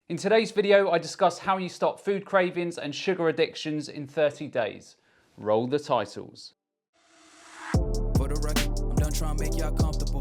In today's video, I discuss how you stop food cravings and sugar addictions in 30 days. Roll the titles. For the record, I'm done trying to make y'all comfortable.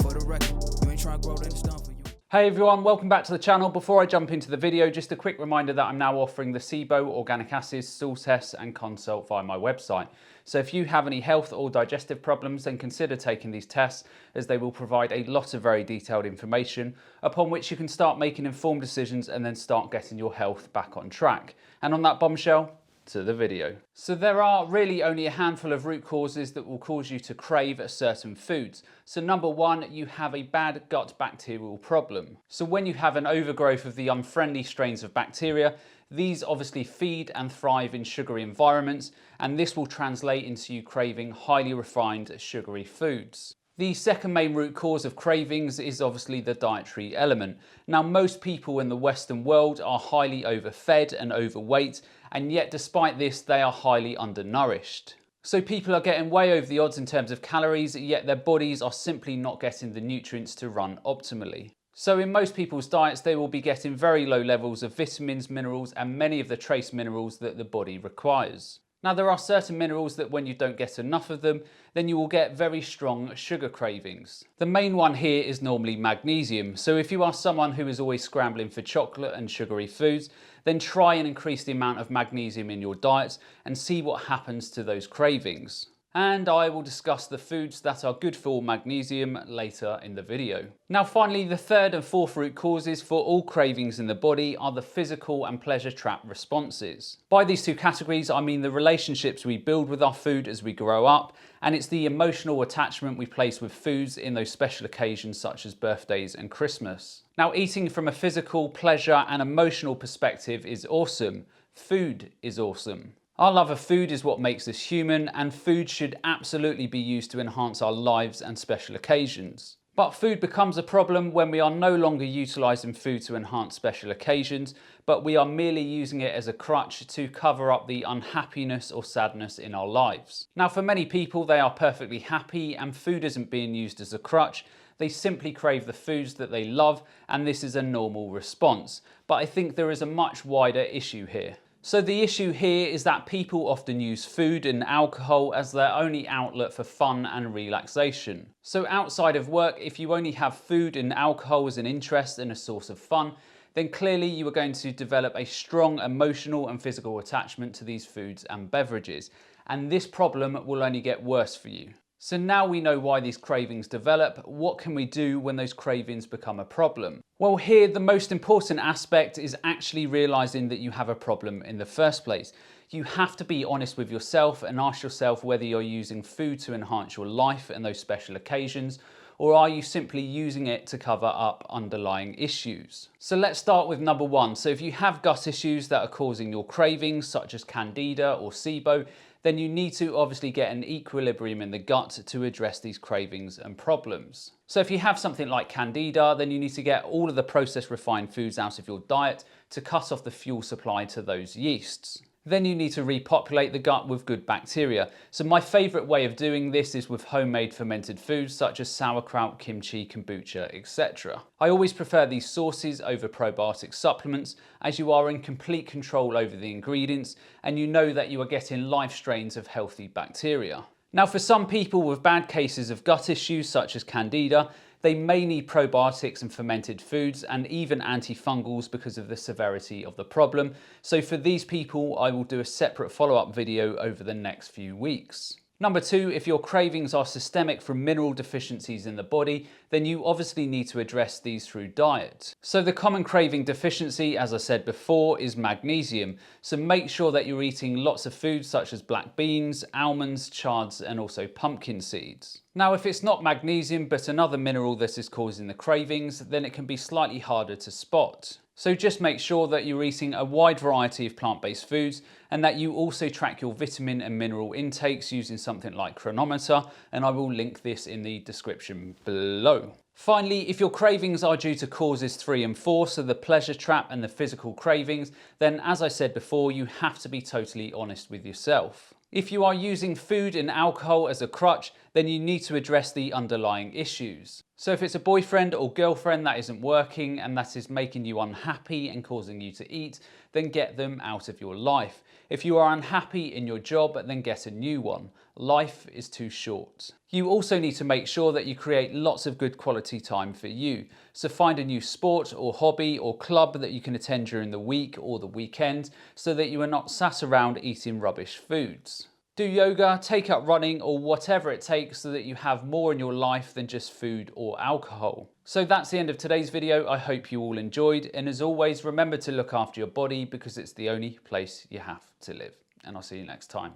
For the record, you ain't trying to grow, then it's done for you. Hey everyone, welcome back to the channel. Before I jump into the video, just a quick reminder that I'm now offering the SIBO organic acids stool tests and consult via my website. So if you have any health or digestive problems, then consider taking these tests, as they will provide a lot of very detailed information upon which you can start making informed decisions and then start getting your health back on track. And on that bombshell, to the video. So there are really only a handful of root causes that will cause you to crave certain foods. So number one, you have a bad gut bacterial problem. So when you have an overgrowth of the unfriendly strains of bacteria, these obviously feed and thrive in sugary environments, and this will translate into you craving highly refined sugary foods. The second main root cause of cravings is obviously the dietary element. Now, most people in the Western world are highly overfed and overweight, and yet despite this, they are highly undernourished. So people are getting way over the odds in terms of calories, yet their bodies are simply not getting the nutrients to run optimally. So in most people's diets, they will be getting very low levels of vitamins, minerals, and many of the trace minerals that the body requires. Now, there are certain minerals that when you don't get enough of them, then you will get very strong sugar cravings. The main one here is normally magnesium. So if you are someone who is always scrambling for chocolate and sugary foods, then try and increase the amount of magnesium in your diet and see what happens to those cravings. And I will discuss the foods that are good for magnesium later in the video. Now finally, the third and fourth root causes for all cravings in the body are the physical and pleasure trap responses. By these two categories, I mean the relationships we build with our food as we grow up, and it's the emotional attachment we place with foods in those special occasions such as birthdays and Christmas. Now, eating from a physical, pleasure and emotional perspective is awesome. Food is awesome. Our love of food is what makes us human, and food should absolutely be used to enhance our lives and special occasions. But food becomes a problem when we are no longer utilising food to enhance special occasions, but we are merely using it as a crutch to cover up the unhappiness or sadness in our lives. Now, for many people, they are perfectly happy and food isn't being used as a crutch. They simply crave the foods that they love, and this is a normal response. But I think there is a much wider issue here. So the issue here is that people often use food and alcohol as their only outlet for fun and relaxation. So outside of work, if you only have food and alcohol as an interest and a source of fun, then clearly you are going to develop a strong emotional and physical attachment to these foods and beverages. And this problem will only get worse for you. So now we know why these cravings develop. What can we do when those cravings become a problem? Well, here the most important aspect is actually realizing that you have a problem in the first place. You have to be honest with yourself and ask yourself whether you're using food to enhance your life and those special occasions, or are you simply using it to cover up underlying issues? So let's start with number one. So if you have gut issues that are causing your cravings, such as Candida or SIBO, then you need to obviously get an equilibrium in the gut to address these cravings and problems. So if you have something like Candida, then you need to get all of the processed refined foods out of your diet to cut off the fuel supply to those yeasts. Then you need to repopulate the gut with good bacteria. So my favorite way of doing this is with homemade fermented foods such as sauerkraut, kimchi, kombucha, etc. I always prefer these sources over probiotic supplements, as you are in complete control over the ingredients and you know that you are getting live strains of healthy bacteria. Now, for some people with bad cases of gut issues such as Candida, they may need probiotics and fermented foods and even antifungals because of the severity of the problem. So for these people, I will do a separate follow-up video over the next few weeks. Number two, if your cravings are systemic from mineral deficiencies in the body, then you obviously need to address these through diet. So the common craving deficiency, as I said before, is magnesium. So make sure that you're eating lots of foods such as black beans, almonds, chards, and also pumpkin seeds. Now, if it's not magnesium, but another mineral that is causing the cravings, then it can be slightly harder to spot. So just make sure that you're eating a wide variety of plant-based foods and that you also track your vitamin and mineral intakes using something like Chronometer, and I will link this in the description below. Finally, if your cravings are due to causes 3 and 4, so the pleasure trap and the physical cravings, then as I said before, you have to be totally honest with yourself. If you are using food and alcohol as a crutch, then you need to address the underlying issues. So if it's a boyfriend or girlfriend that isn't working and that is making you unhappy and causing you to eat, then get them out of your life. If you are unhappy in your job, then get a new one. Life is too short. You also need to make sure that you create lots of good quality time for you. So find a new sport or hobby or club that you can attend during the week or the weekend so that you are not sat around eating rubbish foods. Do yoga, take up running, or whatever it takes so that you have more in your life than just food or alcohol. So that's the end of today's video. I hope you all enjoyed, and as always, remember to look after your body because it's the only place you have to live. And I'll see you next time.